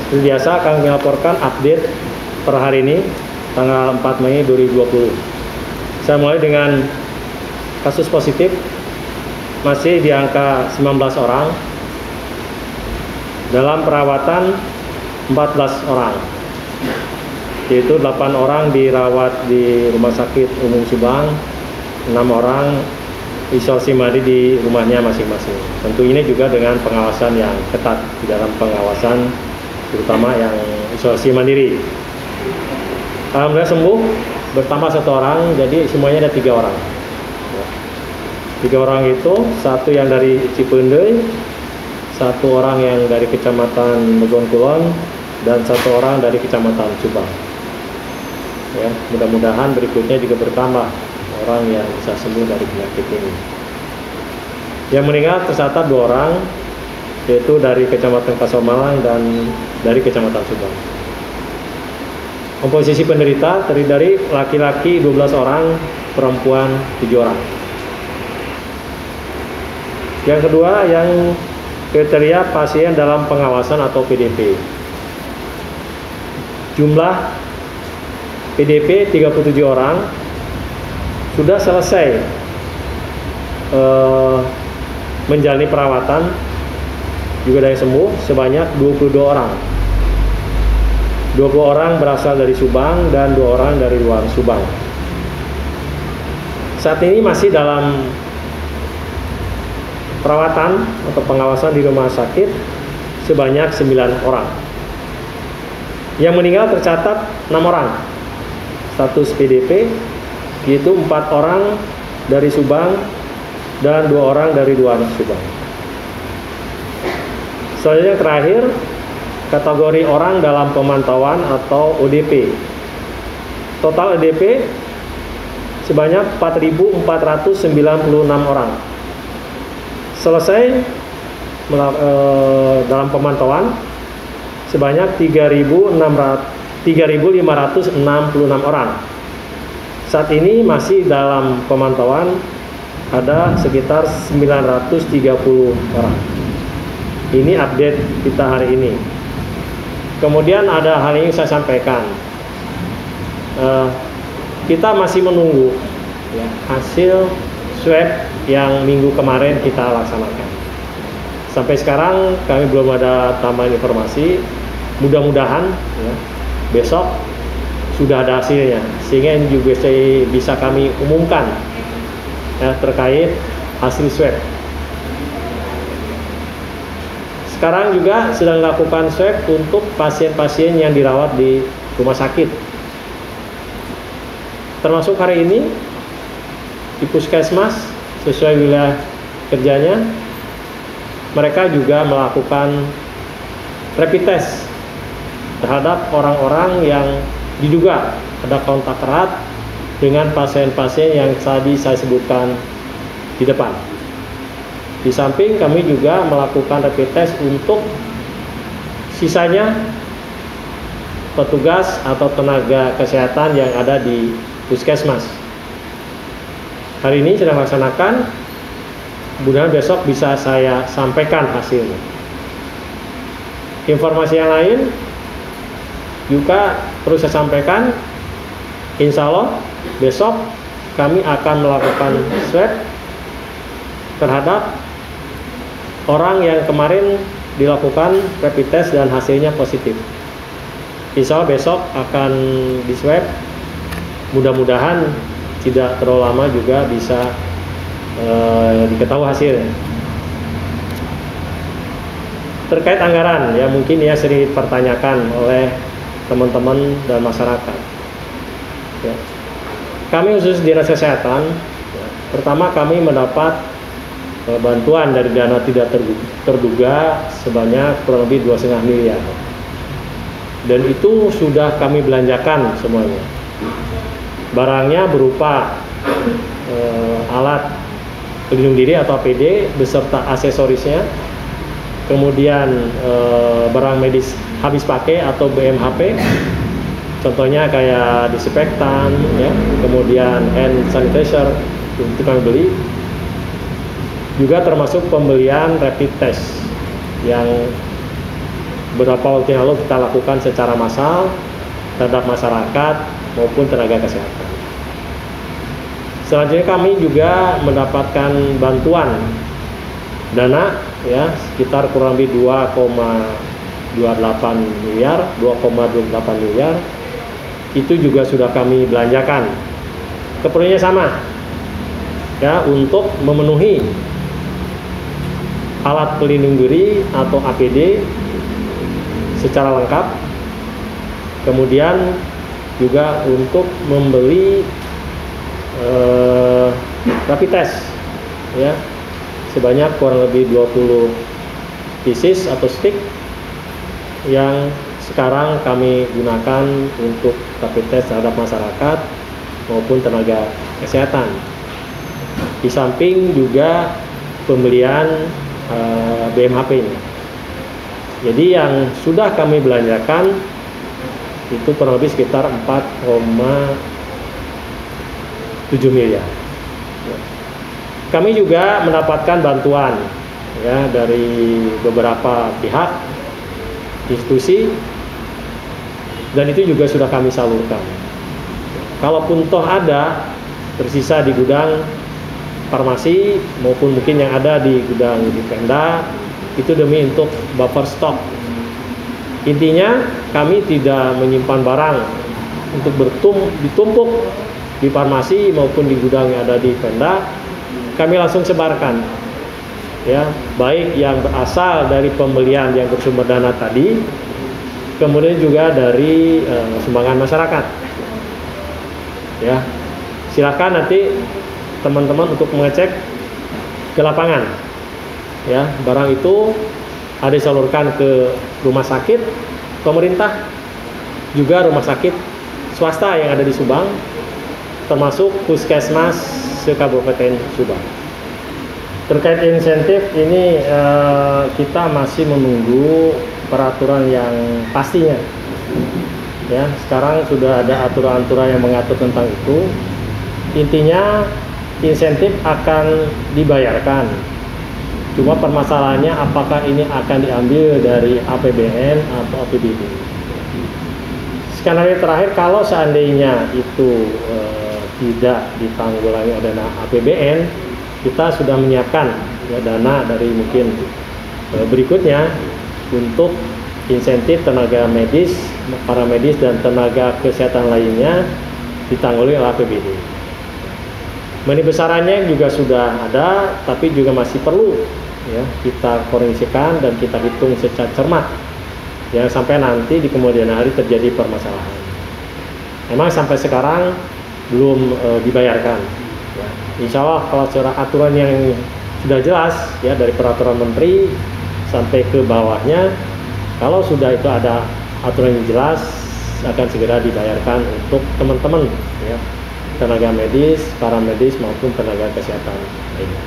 Seperti biasa kami laporkan update per hari ini tanggal 4 Mei 2020. Saya mulai dengan kasus positif masih di angka 19 orang, dalam perawatan 14 orang, yaitu 8 orang dirawat di Rumah Sakit Umum Subang, 6 orang isolasi mandiri di rumahnya masing-masing. Tentu ini juga dengan pengawasan yang ketat di dalam pengawasan, terutama yang isolasi mandiri. Alhamdulillah sembuh, bertambah 1 orang, jadi semuanya ada 3 orang. 3 orang itu, 1 yang dari Cipendei, 1 orang yang dari Kecamatan Legon Kulon, dan 1 orang dari Kecamatan Subang. Ya, mudah-mudahan berikutnya juga bertambah orang yang bisa sembuh dari penyakit ini. Yang meninggal tercatat 2 orang, yaitu dari Kecamatan Kasomalang dan dari Kecamatan Subang. Komposisi penderita terdiri dari laki-laki 12 orang, perempuan 7 orang. Yang kedua, yang kriteria pasien dalam pengawasan atau PDP. Jumlah PDP 37 orang, sudah selesai menjalani perawatan, juga ada yang sembuh sebanyak 22 orang. 20 orang berasal dari Subang dan 2 orang dari luar Subang. Saat ini masih dalam perawatan atau pengawasan di rumah sakit sebanyak 9 orang. Yang meninggal tercatat 6 orang. Status PDP yaitu 4 orang dari Subang dan 2 orang dari luar Subang. Selanjutnya terakhir, kategori orang dalam pemantauan atau ODP. Total ODP sebanyak 4.496 orang. Selesai dalam pemantauan sebanyak 3.566 orang. Saat ini masih dalam pemantauan ada sekitar 930 orang. Ini update kita hari ini. Kemudian ada hal yang saya sampaikan. Kita masih menunggu ya, hasil swab yang minggu kemarin kita laksanakan. Sampai sekarang kami belum ada tambahan informasi. Mudah-mudahan ya, besok sudah ada hasilnya, sehingga ini juga bisa kami umumkan ya, terkait hasil swab. Sekarang juga sedang dilakukan swab untuk pasien-pasien yang dirawat di rumah sakit. Termasuk hari ini di puskesmas sesuai wilayah kerjanya, mereka juga melakukan rapid test terhadap orang-orang yang diduga ada kontak erat dengan pasien-pasien yang tadi saya sebutkan di depan. Di samping kami juga melakukan rapid test untuk sisanya petugas atau tenaga kesehatan yang ada di puskesmas. Hari ini sedang laksanakan, mudah-mudahan besok bisa saya sampaikan hasilnya. Informasi yang lain juga perlu saya sampaikan, insya Allah besok kami akan melakukan swab terhadap orang yang kemarin dilakukan rapid test dan hasilnya positif. Insya Allah besok akan di swab, mudah-mudahan tidak terlalu lama juga bisa diketahui hasilnya. Terkait anggaran, ya mungkin ya sering dipertanyakan oleh teman-teman dan masyarakat. Ya. Kami khusus Dinas Kesehatan, ya, pertama kami mendapat bantuan dari dana tidak terduga sebanyak kurang lebih 2,5 miliar. Dan itu sudah kami belanjakan semuanya. Barangnya berupa alat pelindung diri atau APD beserta aksesorisnya, kemudian barang medis habis pakai atau BMHP, contohnya kayak disinfektan, ya, kemudian hand sanitizer itu kami beli, juga termasuk pembelian rapid test yang beberapa waktu yang lalu kita lakukan secara massal terhadap masyarakat maupun tenaga kesehatan. Selanjutnya kami juga mendapatkan bantuan dana ya sekitar kurang lebih 2,28 miliar itu juga sudah kami belanjakan. Keperluannya sama ya, untuk memenuhi alat pelindung diri atau APD secara lengkap, kemudian juga untuk membeli rapid test ya sebanyak kurang lebih 20 pieces atau stick yang sekarang kami gunakan untuk rapid test terhadap masyarakat maupun tenaga kesehatan. Di samping juga pembelian BMHP-nya. Jadi yang sudah kami belanjakan itu kurang lebih sekitar 4,7 miliar. Kami juga mendapatkan bantuan ya dari beberapa pihak, institusi, dan itu juga sudah kami salurkan. Kalaupun toh ada tersisa di gudang farmasi maupun mungkin yang ada di gudang di Pemda, itu demi untuk buffer stok. Intinya kami tidak menyimpan barang untuk ditumpuk di farmasi maupun di gudang yang ada di Pemda. Kami langsung sebarkan ya, baik yang berasal dari pembelian yang bersumber dana tadi, kemudian juga dari sumbangan masyarakat ya. Silakan nanti teman-teman untuk mengecek ke lapangan ya, barang itu ada disalurkan ke rumah sakit pemerintah, juga rumah sakit swasta yang ada di Subang, termasuk puskesmas se-Kabupaten Subang. Terkait insentif ini kita masih menunggu peraturan yang pastinya ya. Sekarang sudah ada aturan-aturan yang mengatur tentang itu. Intinya insentif akan dibayarkan, cuma permasalahannya apakah ini akan diambil dari APBN atau APBD. Skenario terakhir kalau seandainya itu tidak ditanggulangi oleh dana APBN, kita sudah menyiapkan ya, dana dari mungkin berikutnya untuk insentif tenaga medis, paramedis, dan tenaga kesehatan lainnya ditanggulangi oleh APBD. Money besarannya juga sudah ada, tapi juga masih perlu ya kita koreksikan dan kita hitung secara cermat, jangan sampai nanti di kemudian hari terjadi permasalahan. Memang sampai sekarang belum dibayarkan ya. Insya Allah kalau secara aturan yang sudah jelas ya, dari peraturan menteri sampai ke bawahnya, kalau sudah itu ada aturan yang jelas, akan segera dibayarkan untuk teman-teman ya, tenaga medis, paramedis maupun tenaga kesehatan lainnya.